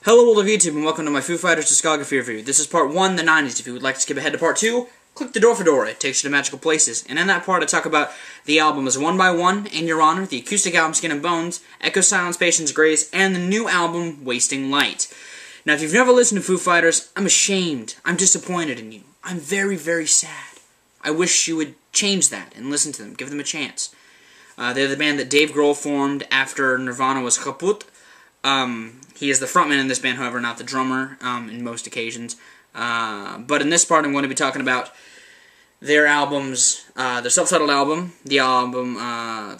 Hello world of YouTube and welcome to my Foo Fighters Discography review. This is part 1, the 90s. If you would like to skip ahead to part 2, click the door for door. It takes you to magical places. And in that part I talk about the albums One by One, In Your Honor, the acoustic album Skin and Bones, Echo Silence, Patience, Grace, and the new album Wasting Light. Now if you've never listened to Foo Fighters, I'm ashamed. I'm disappointed in you. I'm very, very sad. I wish you would change that and listen to them. Give them a chance. They're the band that Dave Grohl formed after Nirvana was kaput. He is the frontman in this band, however, not the drummer, in most occasions. But in this part, I'm going to be talking about their albums, their self-titled album, The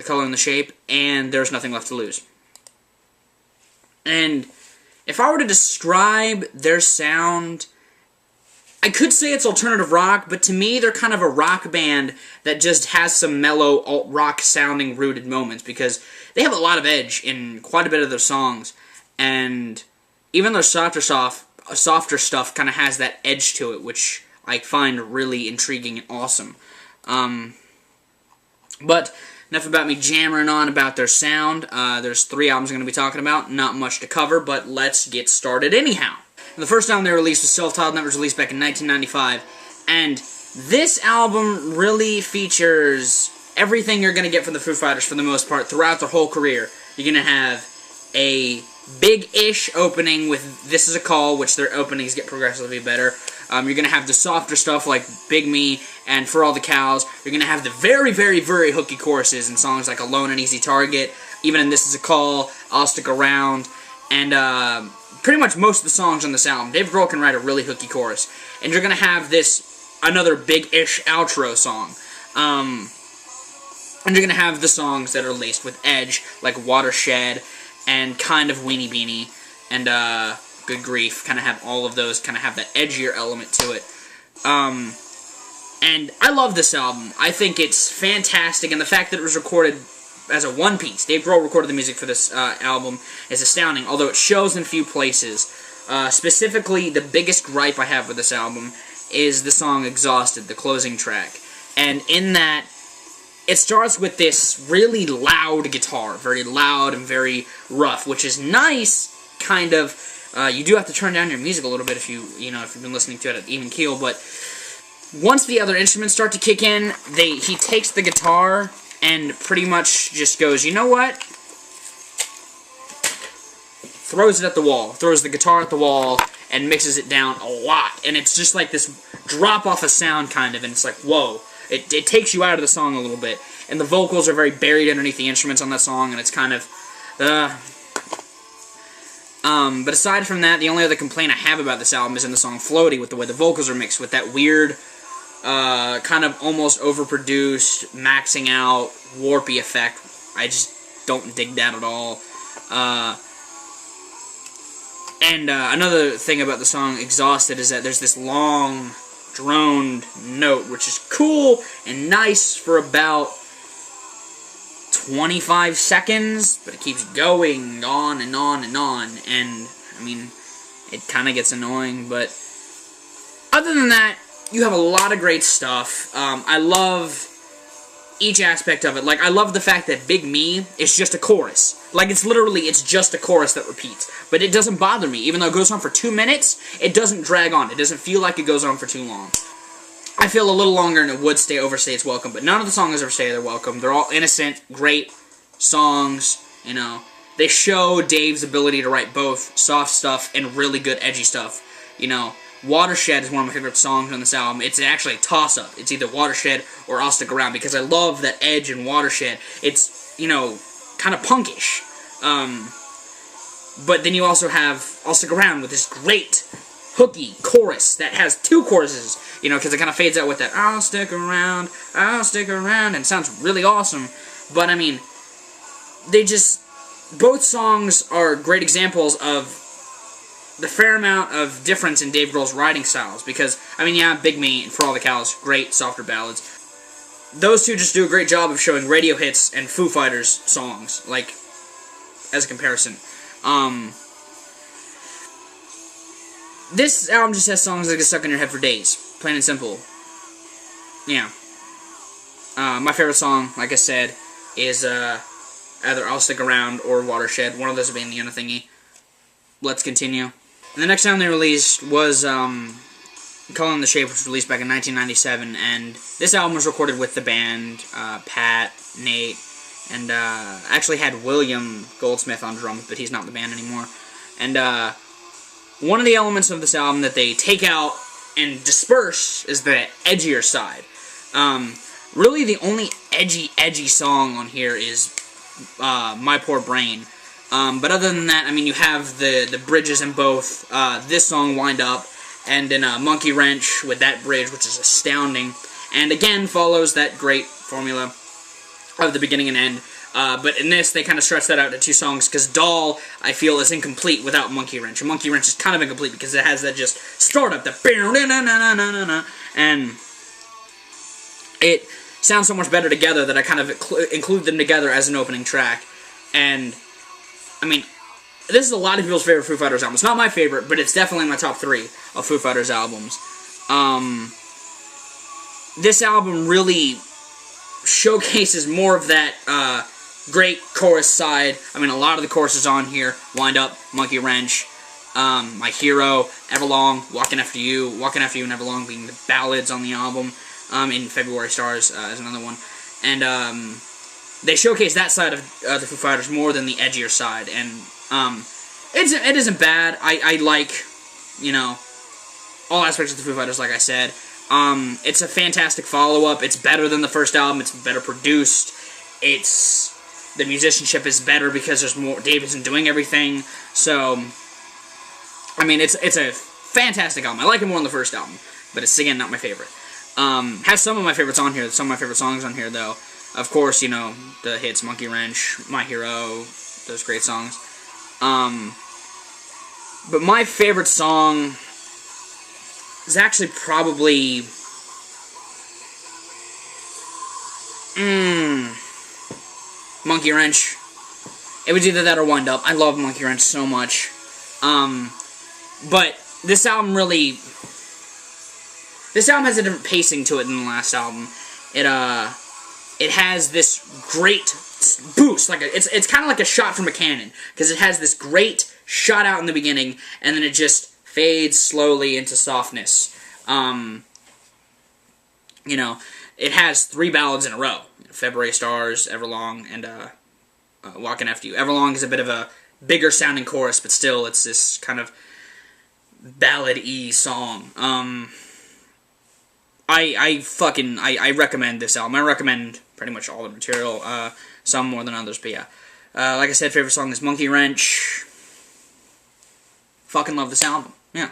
Color and the Shape, and There's Nothing Left to Lose. And if I were to describe their sound, I could say it's alternative rock, but to me, they're kind of a rock band that just has some mellow, alt-rock sounding rooted moments, because they have a lot of edge in quite a bit of their songs. And even their softer stuff kind of has that edge to it, which I find really intriguing and awesome. But enough about me jammering on about their sound. There's 3 albums I'm going to be talking about. Not much to cover, but let's get started anyhow. The first album they released was self-titled, that was released back in 1995. And this album really features everything you're going to get from the Foo Fighters for the most part throughout their whole career. You're going to have a big-ish opening with This Is a Call, which their openings get progressively better. You're going to have the softer stuff like Big Me and For All the Cows. You're going to have the very, very, very hooky choruses in songs like Alone and Easy Target. Even in This Is a Call, I'll Stick Around, and pretty much most of the songs on this album. Dave Grohl can write a really hooky chorus. And you're going to have another big-ish outro song. And you're going to have the songs that are laced with edge, like Watershed, and kind of Weenie Beanie, and Good Grief, kind of have all of those, kind of have that edgier element to it. And I love this album. I think it's fantastic, and the fact that it was recorded as a one-piece, Dave Grohl recorded the music for this album, is astounding, although it shows in a few places. Specifically, the biggest gripe I have with this album is the song Exhausted, the closing track. And in that, it starts with this really loud guitar, very loud and very rough, which is nice, kind of. You do have to turn down your music a little bit if you've been listening to it at even keel, but once the other instruments start to kick in, he takes the guitar and pretty much just goes, you know what? Throws it at the wall, throws the guitar at the wall, and mixes it down a lot, and it's just like this drop off of sound, kind of, and it's like, whoa. It takes you out of the song a little bit. And the vocals are very buried underneath the instruments on that song, and it's kind of... But aside from that, the only other complaint I have about this album is in the song Floaty, with the way the vocals are mixed, with that weird, kind of almost overproduced, maxing out, warpy effect. I just don't dig that at all. Another thing about the song Exhausted is that there's this long, droned note, which is cool and nice for about 25 seconds, but it keeps going on and on and on, and, I mean, it kind of gets annoying, but other than that, you have a lot of great stuff. I love each aspect of it. Like, I love the fact that Big Me is just a chorus. Like, it's just a chorus that repeats. But it doesn't bother me. Even though it goes on for 2 minutes, it doesn't drag on. It doesn't feel like it goes on for too long. I feel a little longer and it would overstay its welcome, but none of the songs overstay their welcome. They're all innocent, great songs, you know. They show Dave's ability to write both soft stuff and really good edgy stuff. You know, Watershed is one of my favorite songs on this album. It's actually a toss-up. It's either Watershed or I'll Stick Around, because I love that edge in Watershed. It's, you know, kind of punkish. But then you also have I'll Stick Around with this great hooky chorus that has 2 choruses, you know, because it kind of fades out with that I'll stick around, and it sounds really awesome. But, I mean, both songs are great examples of the fair amount of difference in Dave Grohl's writing styles, because, I mean, yeah, Big Me and For All the Cows, great, softer ballads. Those two just do a great job of showing radio hits and Foo Fighters songs, like, as a comparison. This album just has songs that get stuck in your head for days, plain and simple. Yeah. My favorite song, like I said, is either I'll Stick Around or Watershed. One of those will be in the other thingy. let's continue. And the next album they released was Color in the Shape, which was released back in 1997, and this album was recorded with the band, Pat, Nate, and actually had William Goldsmith on drums, but he's not in the band anymore. And one of the elements of this album that they take out and disperse is the edgier side. Really, the only edgy song on here is My Poor Brain. But other than that, I mean, you have the bridges in both this song, Wind Up, and in Monkey Wrench with that bridge, which is astounding. And again, follows that great formula of the beginning and end. But in this, they kind of stretch that out to 2 songs, because Doll, I feel, is incomplete without Monkey Wrench. And Monkey Wrench is kind of incomplete because it has that just startup, the and it sounds so much better together that I kind of include them together as an opening track. And, I mean, this is a lot of people's favorite Foo Fighters album. It's not my favorite, but it's definitely in my top 3 of Foo Fighters albums. This album really showcases more of that great chorus side. I mean, a lot of the choruses on here: Wind Up, Monkey Wrench, My Hero, Everlong, Walking After You and Everlong being the ballads on the album. In February Stars is another one. And they showcase that side of the Foo Fighters more than the edgier side. And it isn't bad. I like, you know, all aspects of the Foo Fighters, like I said. It's a fantastic follow-up. It's better than the first album. It's better produced. The musicianship is better because there's more. Dave isn't doing everything. So, I mean, it's a fantastic album. I like it more than the first album, but it's, again, not my favorite. Has some of my favorites on here. Some of my favorite songs on here, though. Of course, you know, the hits Monkey Wrench, My Hero, those great songs. But my favorite song is actually probably Monkey Wrench. It was either that or Wind Up. I love Monkey Wrench so much. But this album really... This album has a different pacing to it than the last album. It has this great boost. It's kind of like a shot from a cannon, because it has this great shot out in the beginning, and then it just fades slowly into softness. You know, it has 3 ballads in a row: February Stars, Everlong, and Walking After You. Everlong is a bit of a bigger sounding chorus, but still, it's this kind of ballad-y song. I recommend this album. I recommend pretty much all the material, some more than others, but yeah. Like I said, favorite song is Monkey Wrench. Fucking love this album, yeah.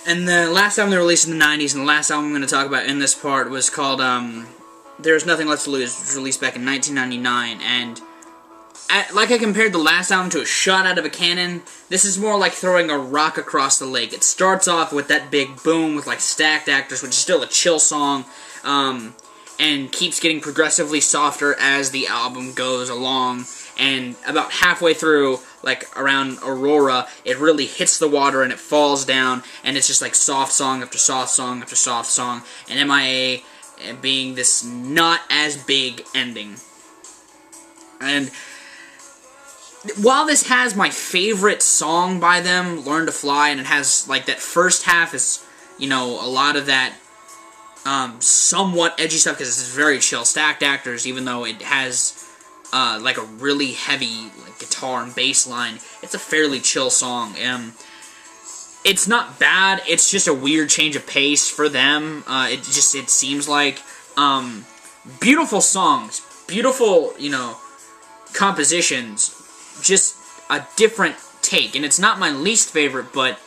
And the last album they released in the 90s, and the last album I'm going to talk about in this part was called, There's Nothing Left to Lose, which was released back in 1999, and like I compared the last album to a shot out of a cannon, this is more like throwing a rock across the lake. It starts off with that big boom with like Stacked Actors, which is still a chill song, and keeps getting progressively softer as the album goes along. And about halfway through, like around Aurora, it really hits the water and it falls down, and it's just like soft song after soft song after soft song, and MIA being this not as big ending. And while this has my favorite song by them, Learn to Fly, and it has, like, that first half is, you know, a lot of that somewhat edgy stuff, because it's very chill. Stacked Actors, even though it has, like, a really heavy like, guitar and bass line, it's a fairly chill song. It's not bad, it's just a weird change of pace for them. It seems like, beautiful songs, beautiful, you know, compositions, just a different take. And it's not my least favorite, but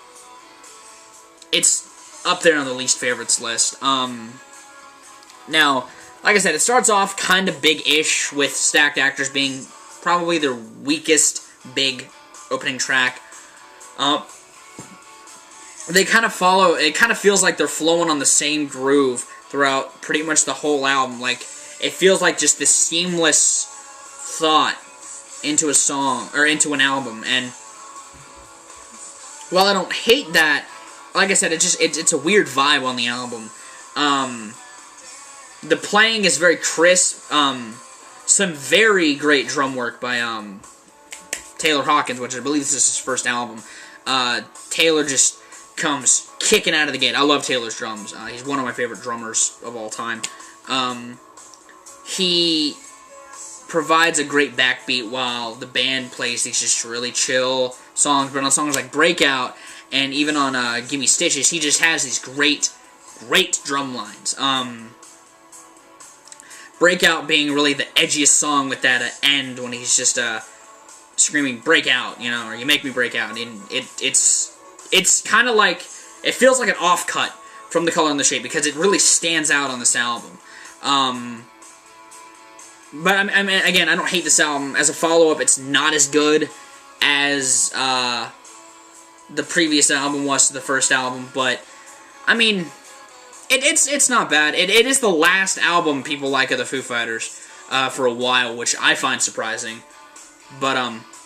it's up there on the least favorites list. Now, like I said, it starts off kind of big-ish, with Stacked Actors being probably their weakest big opening track. They kind of follow, it kind of feels like they're flowing on the same groove throughout pretty much the whole album. Like, it feels like just this seamless thought into a song, or into an album. And while I don't hate that, like I said, it's a weird vibe on the album. The playing is very crisp. Some very great drum work by Taylor Hawkins, which I believe this is his first album, Taylor just comes kicking out of the gate. I love Taylor's drums. He's one of my favorite drummers of all time. He provides a great backbeat while the band plays these just really chill songs. But on songs like Breakout and even on Gimme Stitches, he just has these great drum lines. Breakout being really the edgiest song with that end when he's just screaming "break out," you know, or "you make me break out," and it's kind of like, it feels like an offcut from The Color and the Shape because it really stands out on this album. But I mean, again, I don't hate this album. As a follow-up, it's not as good as the previous album was to the first album, but I mean, it's not bad. It is the last album people like of the Foo Fighters for a while, which I find surprising. But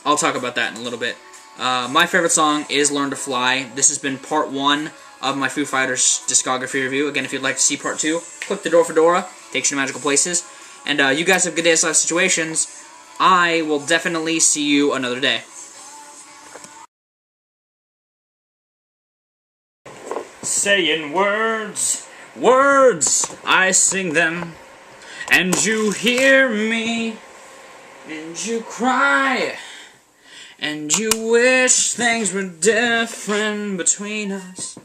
I'll talk about that in a little bit. My favorite song is Learn to Fly. This has been part 1 of my Foo Fighters discography review. Again, if you'd like to see part 2, click the door for Dora. Takes you to magical places. And you guys have good days, life situations. I will definitely see you another day. Saying words, I sing them, and you hear me, and you cry, and you wish things were different between us.